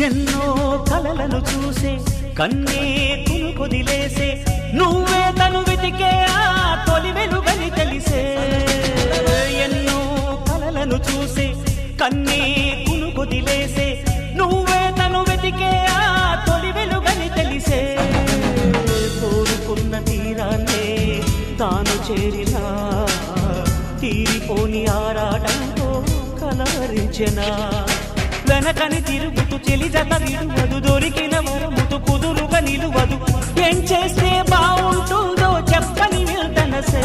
ఎన్నో కలలను చూసే కన్నే కొదిలేసే నువ్వే తను వెతికే ఆ తొలి వెలుగని తెలిసే ఎన్నో కలలను చూసే కన్నే కొదిలేసే నువ్వే తను వెతికే ఆ తొలి వెలుగని తెలిసే కోరుకున్న తీరాన్నే తాను చేరినా తీరిపోని ఆరాటంతో కలవరించెనా వెనకని తిరుగుతూ చెలి జత విడువదు దొరికిన వరముతు కుదురుగా నిలువదు ఏం చేస్తే బాగుంటుందో చెప్పని వెళ్తనసే